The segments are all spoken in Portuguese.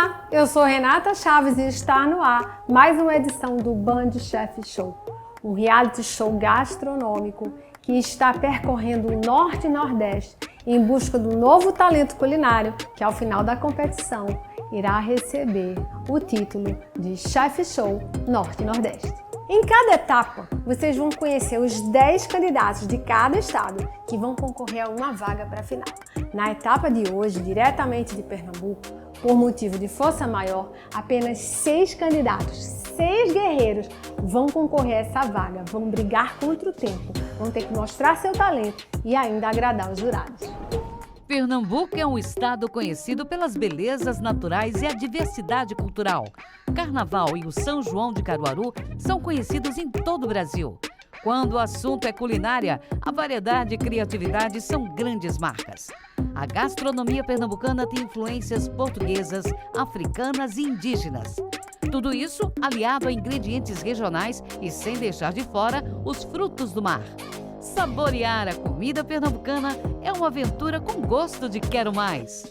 Olá, eu sou Renata Chaves e está no ar mais uma edição do Band Chef Show, um reality show gastronômico que está percorrendo o Norte e Nordeste em busca do novo talento culinário que ao final da competição irá receber o título de Chef Show Norte e Nordeste. Em cada etapa, vocês vão conhecer os 10 candidatos de cada estado que vão concorrer a uma vaga para a final. Na etapa de hoje, diretamente de Pernambuco, por motivo de força maior, apenas 6 candidatos, 6 guerreiros vão concorrer a essa vaga, vão brigar contra o tempo, vão ter que mostrar seu talento e ainda agradar os jurados. Pernambuco é um estado conhecido pelas belezas naturais e a diversidade cultural. Carnaval e o São João de Caruaru são conhecidos em todo o Brasil. Quando o assunto é culinária, a variedade e criatividade são grandes marcas. A gastronomia pernambucana tem influências portuguesas, africanas e indígenas. Tudo isso aliado a ingredientes regionais e sem deixar de fora os frutos do mar. Saborear a comida pernambucana é uma aventura com gosto de quero mais.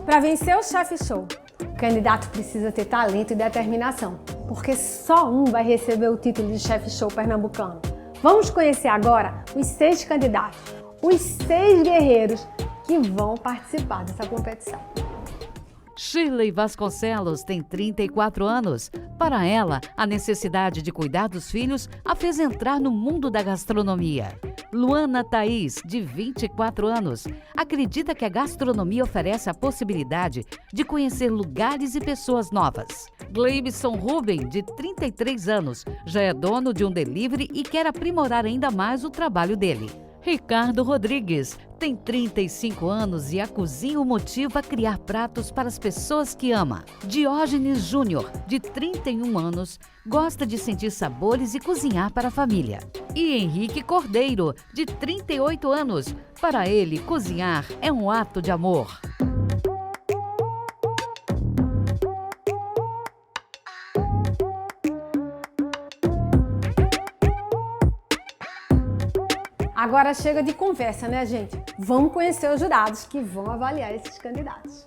Para vencer o Chef Show, o candidato precisa ter talento e determinação, porque só um vai receber o título de Chef Show pernambucano. Vamos conhecer agora os 6 candidatos, os 6 guerreiros que vão participar dessa competição. Shirley Vasconcelos tem 34 anos. Para ela, a necessidade de cuidar dos filhos a fez entrar no mundo da gastronomia. Luana Thaís, de 24 anos, acredita que a gastronomia oferece a possibilidade de conhecer lugares e pessoas novas. Gleibson Ruben, de 33 anos, já é dono de um delivery e quer aprimorar ainda mais o trabalho dele. Ricardo Rodrigues tem 35 anos e a cozinha o motiva a criar pratos para as pessoas que ama. Diógenes Júnior, de 31 anos, gosta de sentir sabores e cozinhar para a família. E Henrique Cordeiro, de 38 anos, para ele cozinhar é um ato de amor. Agora chega de conversa, né, gente? Vamos conhecer os jurados que vão avaliar esses candidatos.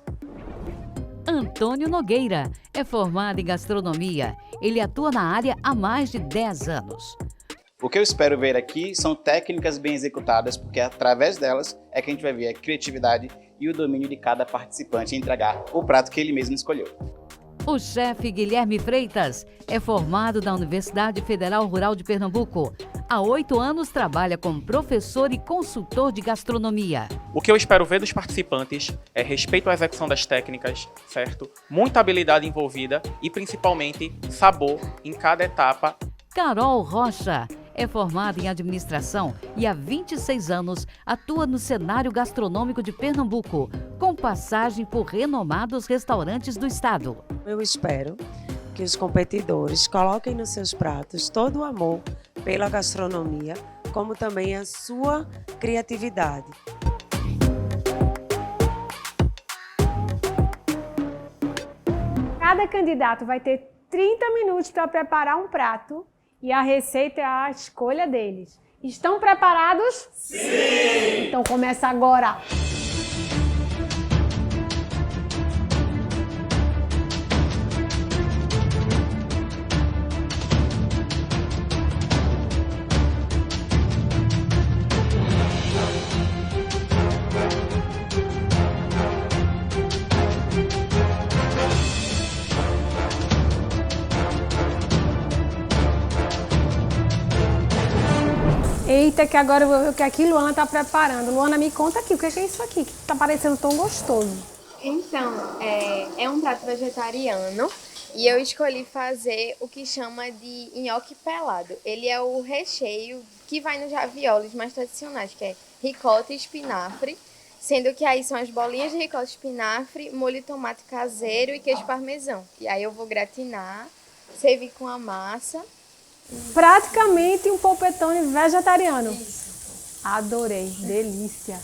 Antônio Nogueira é formado em gastronomia. Ele atua na área há mais de 10 anos. O que eu espero ver aqui são técnicas bem executadas, porque através delas é que a gente vai ver a criatividade e o domínio de cada participante em entregar o prato que ele mesmo escolheu. O chefe Guilherme Freitas é formado da Universidade Federal Rural de Pernambuco. Há 8 anos trabalha como professor e consultor de gastronomia. O que eu espero ver dos participantes é respeito à execução das técnicas, certo? Muita habilidade envolvida e principalmente sabor em cada etapa. Carol Rocha é formada em administração e há 26 anos atua no cenário gastronômico de Pernambuco, com passagem por renomados restaurantes do estado. Eu espero que os competidores coloquem nos seus pratos todo o amor pela gastronomia, como também a sua criatividade. Cada candidato vai ter 30 minutos para preparar um prato e a receita é a escolha deles. Estão preparados? Sim! Então começa agora! Eita, que agora eu vou ver o que aqui Luana tá preparando. Luana, me conta aqui, o que é isso aqui que tá parecendo tão gostoso? Então, é um prato vegetariano e eu escolhi fazer o que chama de nhoque pelado. Ele é o recheio que vai nos raviolis mais tradicionais, que é ricota e espinafre, sendo que aí são as bolinhas de ricota e espinafre, molho de tomate caseiro e queijo parmesão. E aí eu vou gratinar, servir com a massa. Praticamente um polpetone vegetariano. Isso. Adorei, delícia.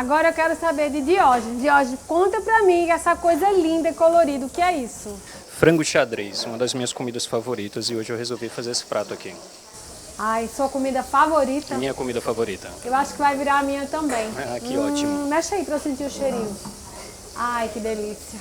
Agora eu quero saber de Diógenes. Diógenes, conta pra mim essa coisa linda e colorida, o que é isso? Frango xadrez, uma das minhas comidas favoritas, e hoje eu resolvi fazer esse prato aqui. Ai, sua comida favorita? Minha comida favorita. Eu acho que vai virar a minha também. Ah, que ótimo. Mexe aí pra eu sentir o cheirinho. Ai, que delícia.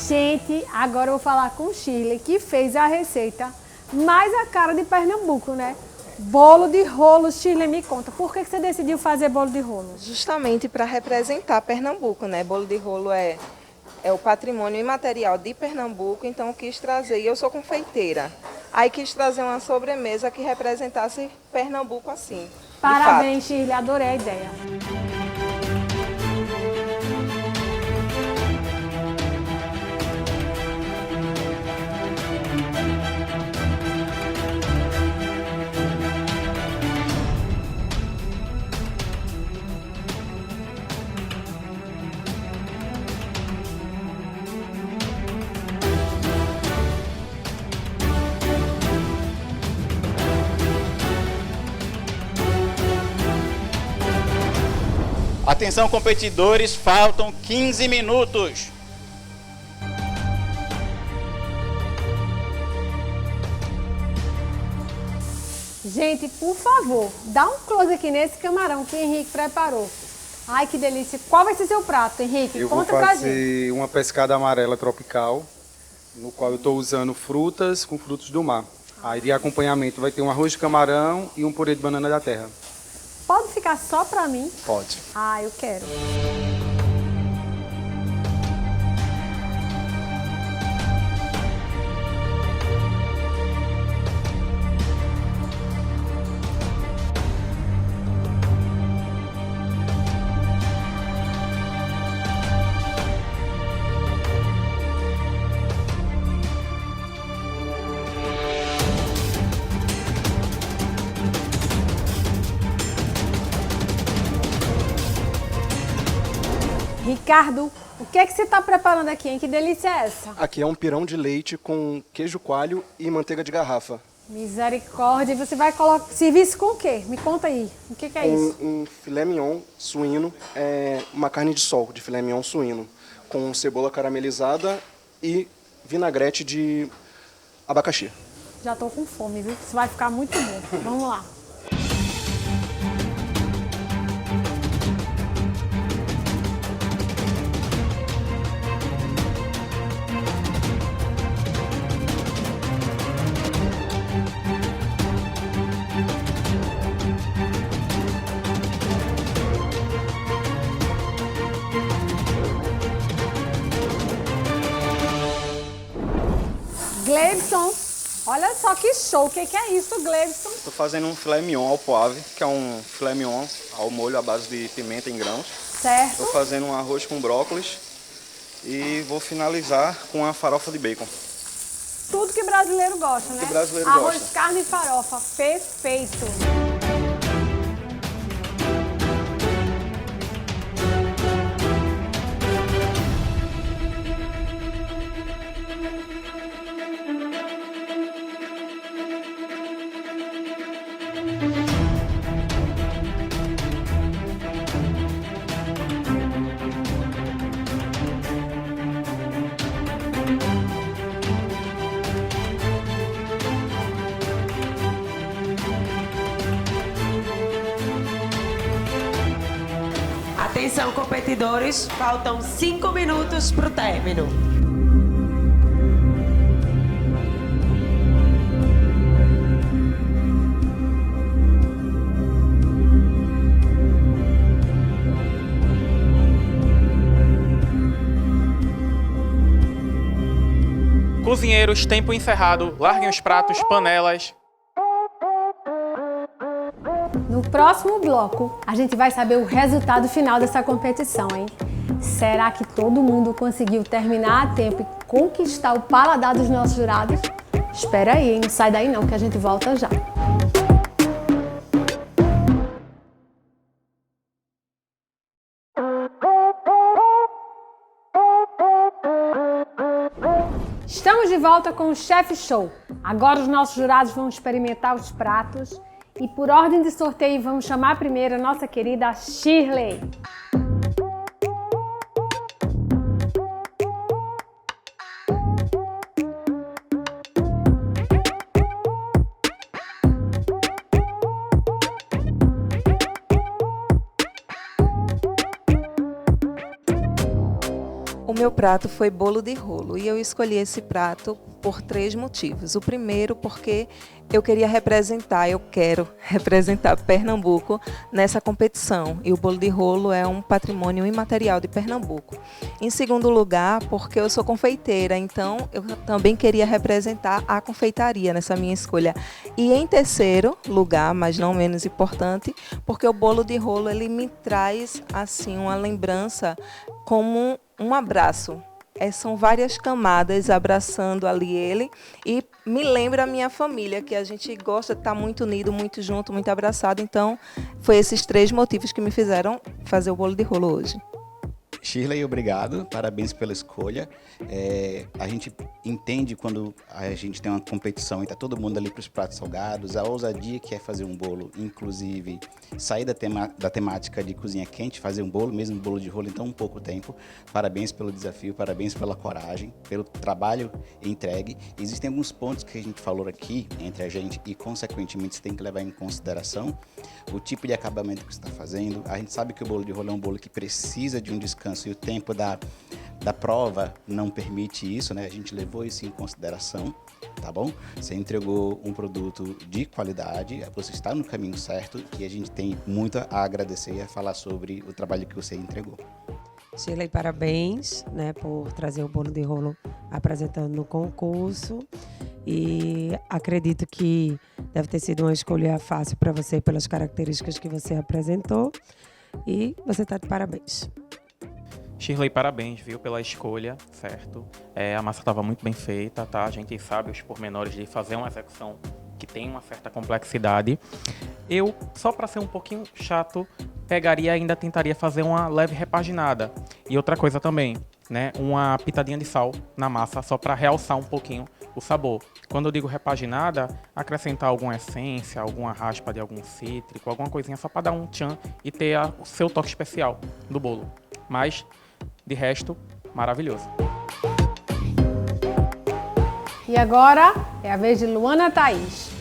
Gente, agora eu vou falar com o Shirley, que fez a receita mais a cara de Pernambuco, né? Bolo de rolo. Shirley, me conta, por que você decidiu fazer bolo de rolo? Justamente para representar Pernambuco, né? Bolo de rolo é o patrimônio imaterial de Pernambuco, então eu quis trazer, e eu sou confeiteira, aí quis trazer uma sobremesa que representasse Pernambuco assim. de Parabéns, Shirley, adorei a ideia. Atenção, competidores, faltam 15 minutos. Gente, por favor, dá um close aqui nesse camarão que o Henrique preparou. Ai, que delícia. Qual vai ser seu prato, Henrique? Eu vou Conta pra gente. fazer uma pescada amarela tropical, no qual eu estou usando frutas com frutos do mar. Aí de acompanhamento vai ter um arroz de camarão e um purê de banana da terra. Pode ficar só pra mim? Pode. Ah, eu quero. Ricardo, o que é que você está preparando aqui, hein? Que delícia é essa? Aqui é um pirão de leite com queijo coalho e manteiga de garrafa. Misericórdia, e você vai servir isso com o quê? Me conta aí, o que é isso? Um filé mignon suíno, uma carne de sol de filé mignon suíno, com cebola caramelizada e vinagrete de abacaxi. Já tô com fome, viu? Isso vai ficar muito bom. Vamos lá. Gleibson, olha só que show. O que é isso, Gleibson? Estou fazendo um filé mignon ao poivre, que é um filé mignon ao molho à base de pimenta em grãos. Certo. Estou fazendo um arroz com brócolis e vou finalizar com a farofa de bacon. Tudo que brasileiro gosta, né? Que brasileiro Arroz, gosta. carne e farofa. Perfeito. Atenção, competidores, faltam 5 minutos para o término. Cozinheiros, tempo encerrado. Larguem os pratos, panelas. No próximo bloco, a gente vai saber o resultado final dessa competição, hein? Será que todo mundo conseguiu terminar a tempo e conquistar o paladar dos nossos jurados? Espera aí, hein? Não sai daí não, que a gente volta já. Estamos de volta com o Chef Show. Agora os nossos jurados vão experimentar os pratos e por ordem de sorteio vamos chamar primeiro a nossa querida Shirley. O meu prato foi bolo de rolo e eu escolhi esse prato por 3 motivos. O primeiro, porque eu quero representar Pernambuco nessa competição e o bolo de rolo é um patrimônio imaterial de Pernambuco. Em segundo lugar, porque eu sou confeiteira, então eu também queria representar a confeitaria nessa minha escolha. E em terceiro lugar, mas não menos importante, porque o bolo de rolo ele me traz assim uma lembrança como um abraço. São várias camadas abraçando ali ele e me lembra a minha família, que a gente gosta de estar muito unido, muito junto, muito abraçado. Então, foi esses 3 motivos que me fizeram fazer o bolo de rolo hoje. Shirley, obrigado, parabéns pela escolha. A gente entende quando a gente tem uma competição e está todo mundo ali para os pratos salgados, a ousadia que é fazer um bolo, inclusive sair da temática de cozinha quente, fazer um bolo, mesmo bolo de rolo em tão pouco tempo. Parabéns pelo desafio, parabéns pela coragem, pelo trabalho entregue. Existem alguns pontos que a gente falou aqui entre a gente e, consequentemente, você tem que levar em consideração o tipo de acabamento que você está fazendo. A gente sabe que o bolo de rolo é um bolo que precisa de um descanso e o tempo da prova não permite isso, né? A gente levou isso em consideração, tá bom? Você entregou um produto de qualidade, você está no caminho certo e a gente tem muito a agradecer e a falar sobre o trabalho que você entregou. Shirley, parabéns, né, por trazer o bolo de rolo apresentando no concurso. E acredito que deve ter sido uma escolha fácil para você pelas características que você apresentou. E você está de parabéns. Shirley, parabéns, viu, pela escolha, certo? A massa estava muito bem feita, tá? A gente sabe os pormenores de fazer uma execução que tem uma certa complexidade. Eu, só para ser um pouquinho chato, pegaria e ainda tentaria fazer uma leve repaginada. E outra coisa também, né? Uma pitadinha de sal na massa, só para realçar um pouquinho o sabor. Quando eu digo repaginada, acrescentar alguma essência, alguma raspa de algum cítrico, alguma coisinha só para dar um tchan e ter o seu toque especial do bolo. Mas, de resto, maravilhoso. E agora é a vez de Luana Thaís.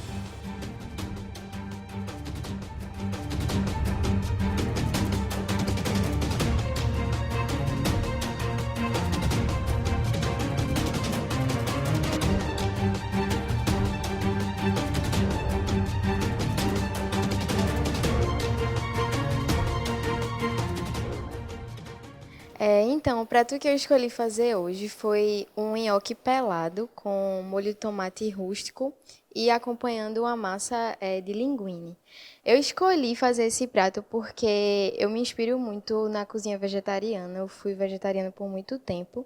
Então, o prato que eu escolhi fazer hoje foi um nhoque pelado com molho de tomate rústico e acompanhando uma massa de linguine. Eu escolhi fazer esse prato porque eu me inspiro muito na cozinha vegetariana. Eu fui vegetariana por muito tempo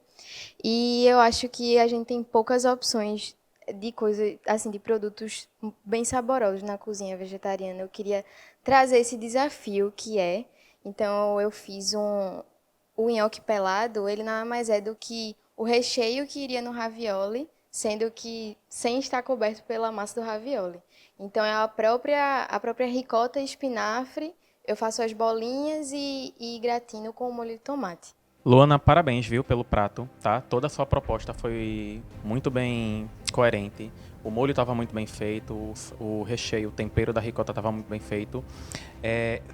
e eu acho que a gente tem poucas opções de coisa, assim, de produtos bem saborosos na cozinha vegetariana. Eu queria trazer esse desafio então eu fiz o nhoque pelado, ele nada mais é do que o recheio que iria no ravioli, sendo que sem estar coberto pela massa do ravioli. Então é a própria ricota e espinafre, eu faço as bolinhas e gratino com o molho de tomate. Luana, parabéns, viu, pelo prato, tá? Toda a sua proposta foi muito bem coerente. O molho estava muito bem feito, o recheio, o tempero da ricota estava muito bem feito.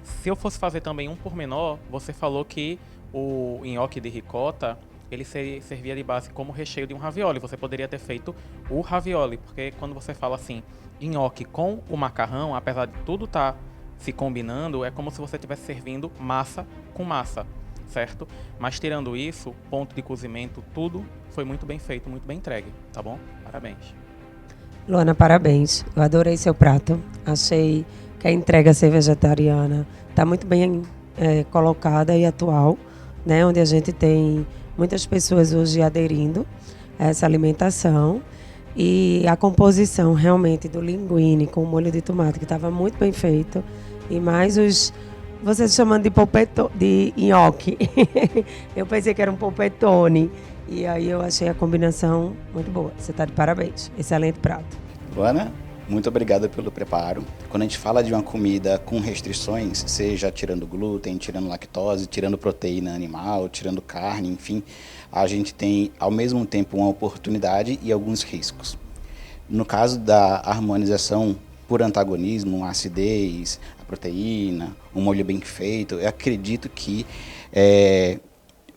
Se eu fosse fazer também um pormenor, você falou que o nhoque de ricota, ele servia de base como recheio de um ravioli. Você poderia ter feito o ravioli, porque quando você fala assim, nhoque com o macarrão, apesar de tudo estar se combinando, é como se você estivesse servindo massa com massa, certo? Mas tirando isso, ponto de cozimento, tudo foi muito bem feito, muito bem entregue, tá bom? Parabéns. Luana, parabéns. Eu adorei seu prato. Achei que a entrega ser vegetariana está muito bem colocada e atual, né? Onde a gente tem muitas pessoas hoje aderindo a essa alimentação. E a composição realmente do linguine com o molho de tomate, que estava muito bem feito, e mais vocês chamando de nhoque. Eu pensei que era um polpettone. E aí eu achei a combinação muito boa. Você está de parabéns. Excelente prato. Luana, muito obrigado pelo preparo. Quando a gente fala de uma comida com restrições, seja tirando glúten, tirando lactose, tirando proteína animal, tirando carne, enfim, a gente tem ao mesmo tempo uma oportunidade e alguns riscos. No caso da harmonização por antagonismo, a acidez, a proteína, um molho bem feito, eu acredito que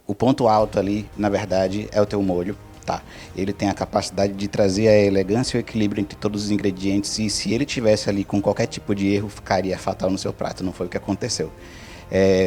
o ponto alto ali, na verdade, é o teu molho. Tá. Ele tem a capacidade de trazer a elegância e o equilíbrio entre todos os ingredientes, e se ele tivesse ali com qualquer tipo de erro, ficaria fatal no seu prato. Não foi o que aconteceu.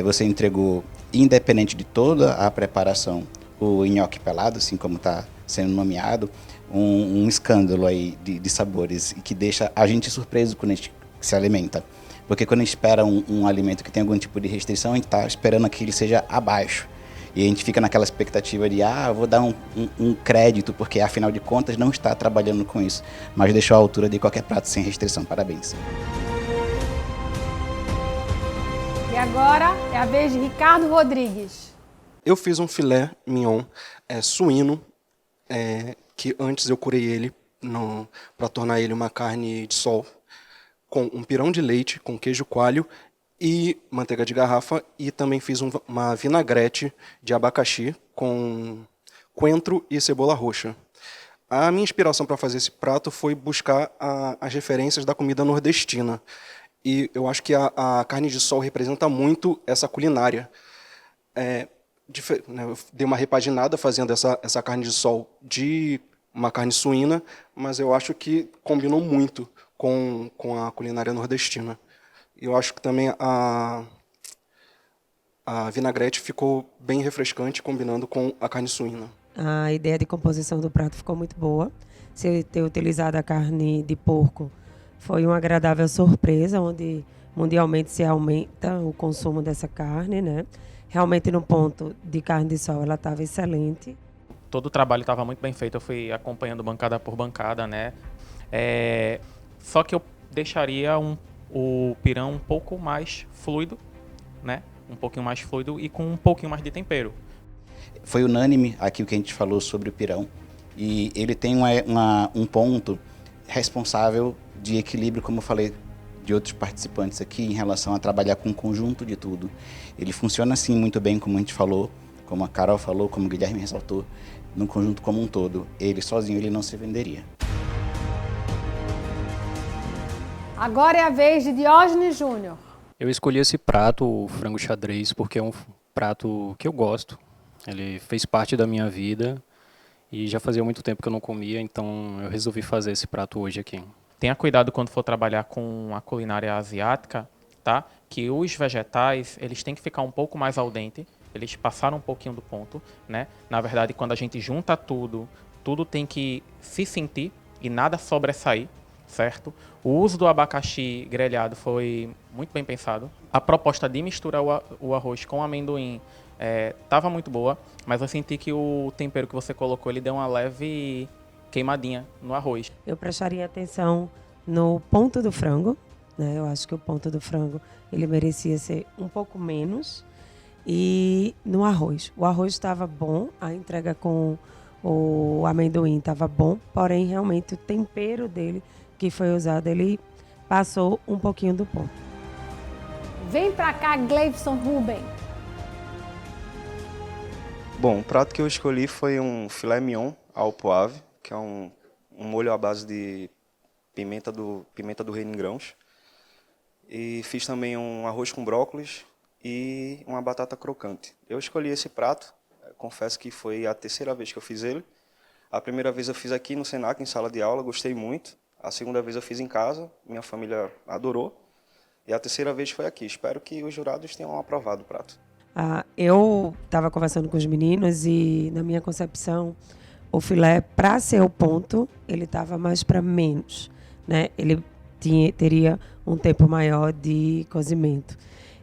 Você entregou, independente de toda a preparação, o nhoque pelado, assim como está sendo nomeado, um escândalo aí de sabores, e que deixa a gente surpreso quando a gente se alimenta. Porque quando a gente espera um alimento que tem algum tipo de restrição, a gente está esperando que ele seja abaixo. E a gente fica naquela expectativa de, vou dar um crédito, porque afinal de contas não está trabalhando com isso. Mas deixou a altura de qualquer prato sem restrição. Parabéns. E agora é a vez de Ricardo Rodrigues. Eu fiz um filé mignon suíno, que antes eu curei ele para tornar ele uma carne de sol, com um pirão de leite, com queijo coalho e manteiga de garrafa, e também fiz uma vinagrete de abacaxi com coentro e cebola roxa. A minha inspiração para fazer esse prato foi buscar as referências da comida nordestina, e eu acho que a carne de sol representa muito essa culinária. Eu dei uma repaginada fazendo essa carne de sol de uma carne suína, mas eu acho que combinou muito com a culinária nordestina. Eu acho que também a vinagrete ficou bem refrescante, combinando com a carne suína. A ideia de composição do prato ficou muito boa. Se ter utilizado a carne de porco foi uma agradável surpresa, onde mundialmente se aumenta o consumo dessa carne, né? Realmente no ponto de carne de sol ela estava excelente. Todo o trabalho estava muito bem feito, eu fui acompanhando bancada por bancada, né? Só que eu deixaria o pirão um pouco mais fluido, né? Um pouquinho mais fluido e com um pouquinho mais de tempero. Foi unânime aqui o que a gente falou sobre o pirão, e ele tem um ponto responsável de equilíbrio, como eu falei de outros participantes aqui, em relação a trabalhar com um conjunto de tudo. Ele funciona assim muito bem, como a gente falou, como a Carol falou, como o Guilherme ressaltou, no conjunto como um todo. Ele sozinho ele não se venderia. Agora é a vez de Diógenes Júnior. Eu escolhi esse prato, o frango xadrez, porque é um prato que eu gosto. Ele fez parte da minha vida e já fazia muito tempo que eu não comia, então eu resolvi fazer esse prato hoje aqui. Tenha cuidado quando for trabalhar com a culinária asiática, tá? Que os vegetais, eles têm que ficar um pouco mais al dente, eles passaram um pouquinho do ponto, né? Na verdade, quando a gente junta tudo tem que se sentir e nada sobressair, certo? O uso do abacaxi grelhado foi muito bem pensado. A proposta de misturar o arroz com amendoim estava muito boa, mas eu senti que o tempero que você colocou, ele deu uma leve queimadinha no arroz. Eu prestaria atenção no ponto do frango, né? Eu acho que o ponto do frango ele merecia ser um pouco menos, e no arroz. O arroz estava bom, a entrega com o amendoim estava bom, porém realmente o tempero dele que foi usado, ele passou um pouquinho do ponto. Vem pra cá, Gleivson Ruben. Bom, o prato que eu escolhi foi um filé mignon ao poivre, que é um molho à base de pimenta do reino em grãos. E fiz também um arroz com brócolis e uma batata crocante. Eu escolhi esse prato, confesso que foi a terceira vez que eu fiz ele. A primeira vez eu fiz aqui no Senac, em sala de aula, gostei muito. A segunda vez eu fiz em casa, minha família adorou. E a terceira vez foi aqui. Espero que os jurados tenham aprovado o prato. Eu estava conversando com os meninos e, na minha concepção, o filé, para ser o ponto, ele estava mais para menos, né? Ele teria um tempo maior de cozimento.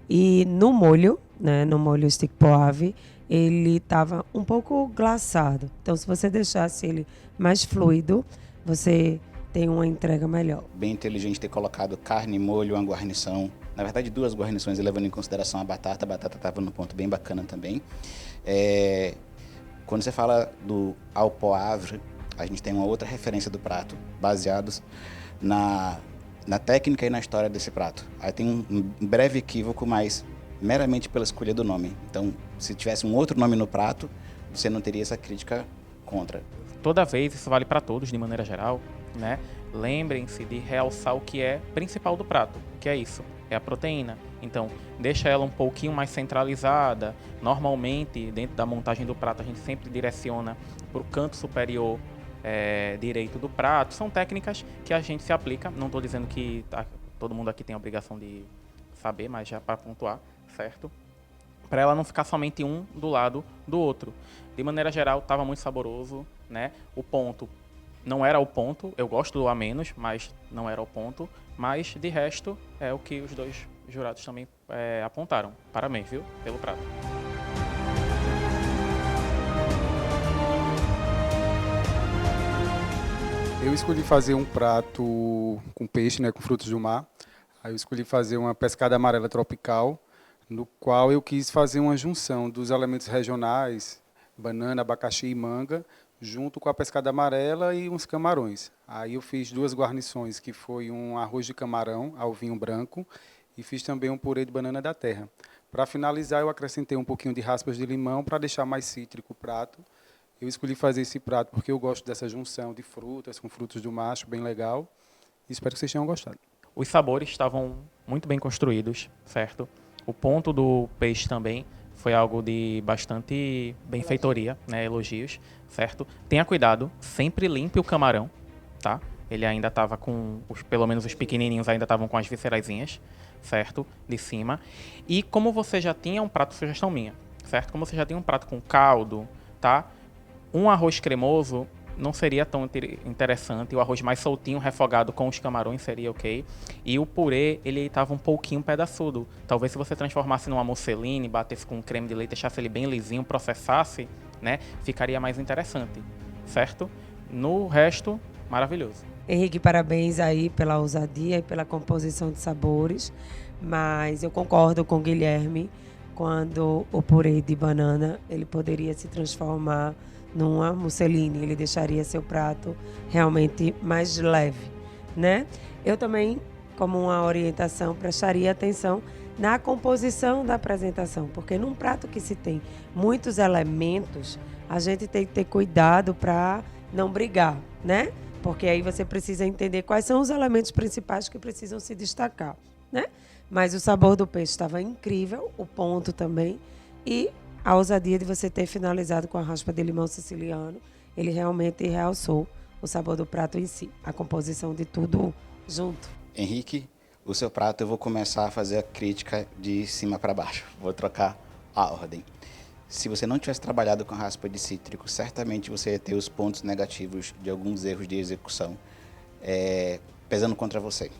E no molho, né, no molho stick poave, ele estava um pouco glaçado. Então, se você deixasse ele mais fluido, você tem uma entrega melhor. Bem inteligente ter colocado carne, molho, uma guarnição. Na verdade, 2 guarnições, levando em consideração a batata. A batata estava num ponto bem bacana também. Quando você fala do au poivre, a gente tem uma outra referência do prato, baseados na técnica e na história desse prato. Aí tem um breve equívoco, mas meramente pela escolha do nome. Então, se tivesse um outro nome no prato, você não teria essa crítica contra. Toda vez, isso vale para todos, de maneira geral, né? Lembrem-se de realçar o que é principal do prato, que é isso, é a proteína. Então, deixa ela um pouquinho mais centralizada. Normalmente, dentro da montagem do prato, a gente sempre direciona para o canto superior direito do prato. São técnicas que a gente se aplica. Não estou dizendo que todo mundo aqui tem a obrigação de saber, mas já para pontuar, certo? Para ela não ficar somente um do lado do outro. De maneira geral, estava muito saboroso, né? O ponto não era o ponto. Eu gosto do a menos, mas não era o ponto. Mas, de resto, é o que os 2 jurados também apontaram. Parabéns, viu? Pelo prato. Eu escolhi fazer um prato com peixe, né, com frutos do mar. Aí eu escolhi fazer uma pescada amarela tropical, no qual eu quis fazer uma junção dos elementos regionais, banana, abacaxi e manga, junto com a pescada amarela e uns camarões. Aí eu fiz 2 guarnições, que foi um arroz de camarão ao vinho branco e fiz também um purê de banana da terra. Para finalizar, eu acrescentei um pouquinho de raspas de limão para deixar mais cítrico o prato. Eu escolhi fazer esse prato porque eu gosto dessa junção de frutas com frutos do mar, acho bem legal. E espero que vocês tenham gostado. Os sabores estavam muito bem construídos, certo? O ponto do peixe também foi algo de bastante benfeitoria, né? Elogios, certo? Tenha cuidado, sempre limpe o camarão, tá? Ele ainda estava com, pelo menos os pequenininhos ainda estavam com as visceraisinhas, certo? De cima. E como você já tinha um prato, sugestão minha, certo? Como você já tinha um prato com caldo, tá? Um arroz cremoso não seria tão interessante. O arroz mais soltinho, refogado com os camarões seria ok. E o purê, ele estava um pouquinho pedaçudo. Talvez se você transformasse numa musseline, batesse com creme de leite, deixasse ele bem lisinho, processasse, né? Ficaria mais interessante, certo? No resto, maravilhoso. Henrique, parabéns aí pela ousadia e pela composição de sabores. Mas eu concordo com o Guilherme quando o purê de banana, ele poderia se transformar numa musseline, ele deixaria seu prato realmente mais leve, né? Eu também, como uma orientação, prestaria atenção na composição da apresentação, porque num prato que se tem muitos elementos, a gente tem que ter cuidado para não brigar, né? Porque aí você precisa entender quais são os elementos principais que precisam se destacar, né? Mas o sabor do peixe estava incrível, o ponto também, e a ousadia de você ter finalizado com a raspa de limão siciliano, ele realmente realçou o sabor do prato em si, a composição de tudo junto. Henrique, o seu prato eu vou começar a fazer a crítica de cima para baixo. Vou trocar a ordem. Se você não tivesse trabalhado com raspa de cítrico, certamente você ia ter os pontos negativos de alguns erros de execução pesando contra você.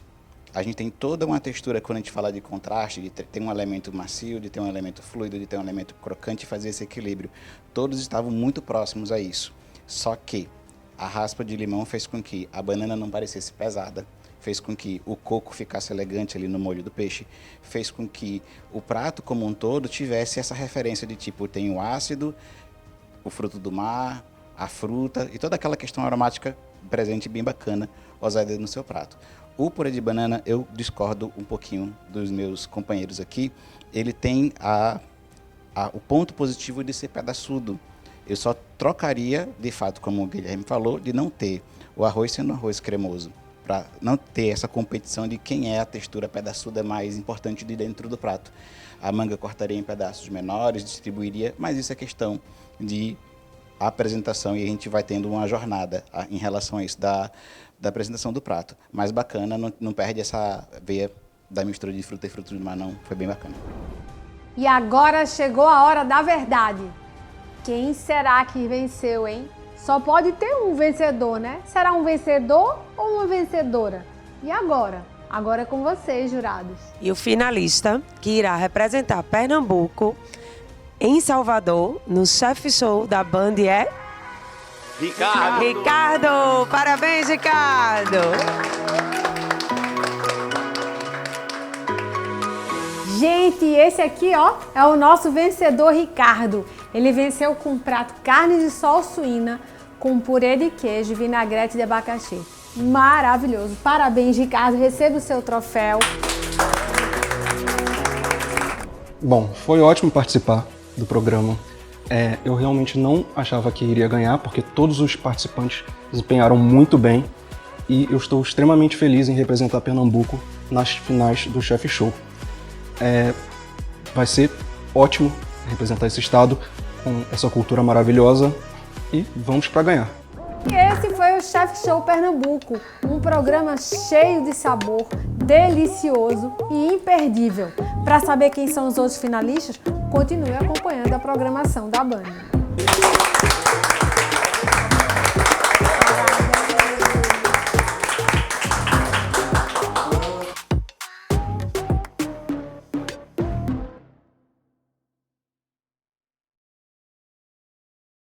A gente tem toda uma textura quando a gente fala de contraste, de ter um elemento macio, de ter um elemento fluido, de ter um elemento crocante e fazer esse equilíbrio. Todos estavam muito próximos a isso. Só que a raspa de limão fez com que a banana não parecesse pesada, fez com que o coco ficasse elegante ali no molho do peixe, fez com que o prato como um todo tivesse essa referência de tipo, tem o ácido, o fruto do mar, a fruta e toda aquela questão aromática presente bem bacana, ousada no seu prato. O purê de banana, eu discordo um pouquinho dos meus companheiros aqui. Ele tem o ponto positivo de ser pedaçudo. Eu só trocaria, de fato, como o Guilherme falou, de não ter o arroz sendo um arroz cremoso, para não ter essa competição de quem é a textura pedaçuda mais importante de dentro do prato. A manga cortaria em pedaços menores, distribuiria, mas isso é questão de apresentação e a gente vai tendo uma jornada em relação a isso da apresentação do prato. Mais bacana, não perde essa veia da mistura de fruta e frutos do mar, não. Foi bem bacana. E agora chegou a hora da verdade. Quem será que venceu, hein? Só pode ter um vencedor, né? Será um vencedor ou uma vencedora? E agora? Agora é com vocês, jurados. E o finalista que irá representar Pernambuco em Salvador, no Chef Show da Band é... Ricardo! Parabéns, Ricardo! Gente, esse aqui, ó, é o nosso vencedor, Ricardo. Ele venceu com um prato carne de sol suína, com purê de queijo e vinagrete de abacaxi. Maravilhoso. Parabéns, Ricardo. Receba o seu troféu. Bom, foi ótimo participar do programa. Eu realmente não achava que iria ganhar, porque todos os participantes desempenharam muito bem. E eu estou extremamente feliz em representar Pernambuco nas finais do Chef Show. Vai ser ótimo representar esse estado com essa cultura maravilhosa e vamos para ganhar. E esse foi o Chef Show Pernambuco, um programa cheio de sabor, delicioso e imperdível. Para saber quem são os outros finalistas, continue acompanhando a programação da Band.